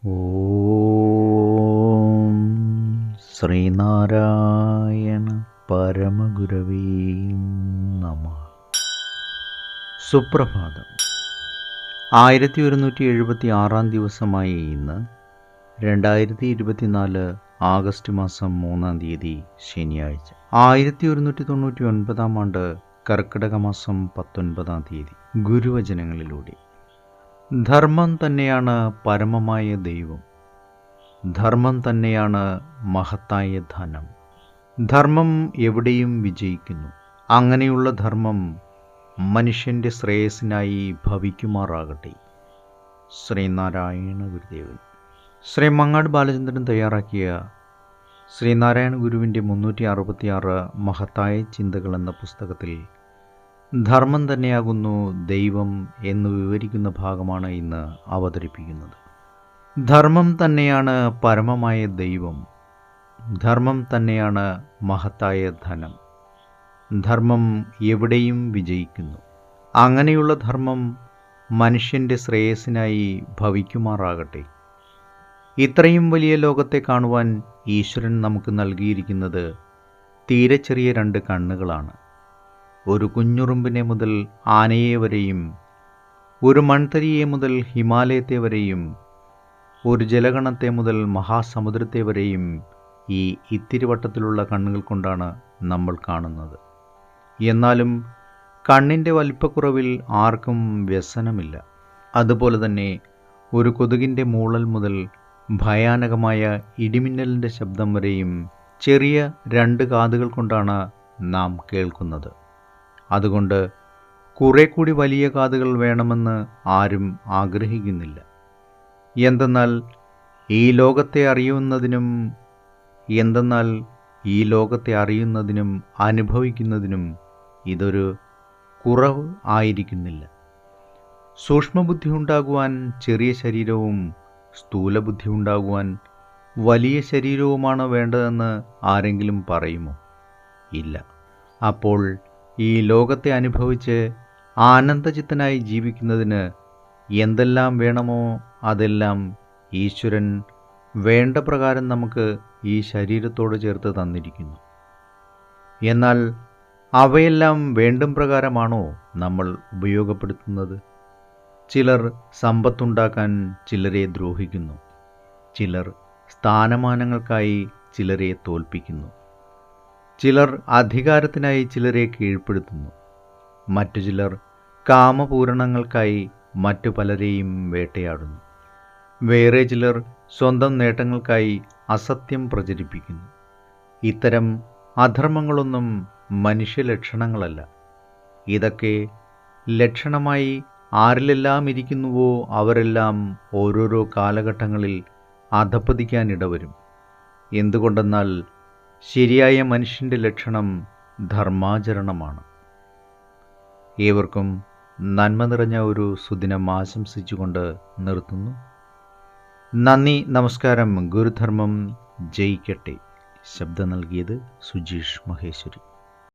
ഓം ശ്രീനാരായണ പരമഗുരവേ നമഃ. സുപ്രഭാതം. 1176 ദിവസമായ ഇന്ന് 2024 ആഗസ്റ്റ് മാസം 3 തീയതി ശനിയാഴ്ച. 1199 ആണ്ട് കർക്കിടക മാസം 19 തീയതി. ഗുരുവചനങ്ങളിലൂടെ ധർമ്മം തന്നെയാണ് പരമമായ ദൈവം. ധർമ്മം തന്നെയാണ് മഹത്തായ ധനം. ധർമ്മം എവിടെയും വിജയിക്കുന്നു. അങ്ങനെയുള്ള ധർമ്മം മനുഷ്യൻ്റെ ശ്രേയസ്സിനായി ഭവിക്കുമാറാകട്ടെ. ശ്രീനാരായണ ഗുരുദേവൻ. ശ്രീ മങ്ങാട് ബാലചന്ദ്രൻ തയ്യാറാക്കിയ ശ്രീനാരായണ ഗുരുവിൻ്റെ 366 മഹത്തായ ചിന്തകൾ എന്ന പുസ്തകത്തിൽ ധർമ്മം തന്നെയാകുന്നു ദൈവം എന്ന് വിവരിക്കുന്ന ഭാഗമാണ് ഇന്ന് അവതരിപ്പിക്കുന്നത്. ധർമ്മം തന്നെയാണ് പരമമായ ദൈവം. ധർമ്മം തന്നെയാണ് മഹത്തായ ധനം. ധർമ്മം എവിടെയും വിജയിക്കുന്നു. അങ്ങനെയുള്ള ധർമ്മം മനുഷ്യൻ്റെ ശ്രേയസ്സിനായി ഭവിക്കുമാറാകട്ടെ. ഇത്രയും വലിയ ലോകത്തെ കാണുവാൻ ഈശ്വരൻ നമുക്ക് നൽകിയിരിക്കുന്നത് തീരെ ചെറിയ 2 കണ്ണുകളാണ്. ഒരു കുഞ്ഞുറുമ്പിനെ മുതൽ ആനയെ വരെയും, ഒരു മൺതരിയെ മുതൽ ഹിമാലയത്തെ വരെയും, ഒരു ജലഗണത്തെ മുതൽ മഹാസമുദ്രത്തെ വരെയും ഈ ഇത്തിരിവട്ടത്തിലുള്ള കണ്ണുകൾ കൊണ്ടാണ് നമ്മൾ കാണുന്നത്. എന്നാലും കണ്ണിൻ്റെ വലിപ്പക്കുറവിൽ ആർക്കും വ്യസനമില്ല. അതുപോലെ തന്നെ ഒരു കൊതുകിൻ്റെ മൂളൽ മുതൽ ഭയാനകമായ ഇടിമിന്നലിൻ്റെ ശബ്ദം വരെയും ചെറിയ 2 കാതുകൾ കൊണ്ടാണ് നാം കേൾക്കുന്നത്. അതുകൊണ്ട് കുറെ കൂടി വലിയ കാതുകൾ വേണമെന്ന് ആരും ആഗ്രഹിക്കുന്നില്ല. എന്തെന്നാൽ ഈ ലോകത്തെ അറിയുന്നതിനും അനുഭവിക്കുന്നതിനും ഇതൊരു കുറവ് ആയിരിക്കുന്നില്ല. സൂക്ഷ്മബുദ്ധി ഉണ്ടാകുവാൻ ചെറിയ ശരീരവും സ്ഥൂലബുദ്ധി ഉണ്ടാകുവാൻ വലിയ ശരീരവുമാണ് വേണ്ടതെന്ന് ആരെങ്കിലും പറയുമോ? ഇല്ല. അപ്പോൾ ഈ ലോകത്തെ അനുഭവിച്ച് ആനന്ദചിത്തനായി ജീവിക്കുന്നതിന് എന്തെല്ലാം വേണമോ അതെല്ലാം ഈശ്വരൻ വേണ്ട പ്രകാരം നമുക്ക് ഈ ശരീരത്തോട് ചേർത്ത് തന്നിരിക്കുന്നു. എന്നാൽ അവയെല്ലാം വേണ്ടും പ്രകാരമാണോ നമ്മൾ ഉപയോഗപ്പെടുത്തുന്നത്? ചിലർ സമ്പത്തുണ്ടാക്കാൻ ചിലരെ ദ്രോഹിക്കുന്നു. ചിലർ സ്ഥാനമാനങ്ങൾക്കായി ചിലരെ തോൽപ്പിക്കുന്നു. ചിലർ അധികാരത്തിനായി ചിലരെ കീഴ്പ്പെടുത്തുന്നു. മറ്റു ചിലർ കാമപൂരണങ്ങൾക്കായി മറ്റു പലരെയും വേട്ടയാടുന്നു. വേറെ ചിലർ സ്വന്തം നേട്ടങ്ങൾക്കായി അസത്യം പ്രചരിപ്പിക്കുന്നു. ഇത്തരം അധർമ്മങ്ങളൊന്നും മനുഷ്യലക്ഷണങ്ങളല്ല. ഇതൊക്കെ ലക്ഷണമായി ആരിലെല്ലാം ഇരിക്കുന്നുവോ അവരെല്ലാം ഓരോരോ കാലഘട്ടങ്ങളിൽ അധപ്പതിക്കാനിടവരും. എന്തുകൊണ്ടെന്നാൽ ശരിയായ മനുഷ്യൻ്റെ ലക്ഷണം ധർമാചരണമാണ്. ഏവർക്കും നന്മ നിറഞ്ഞ ഒരു സുദിനം ആശംസിച്ചുകൊണ്ട് നിർത്തുന്നു. നന്ദി, നമസ്കാരം. ഗുരുധർമ്മം ജയിക്കട്ടെ. ശബ്ദം നൽകിയത് സുജീഷ് മഹേശ്വരി.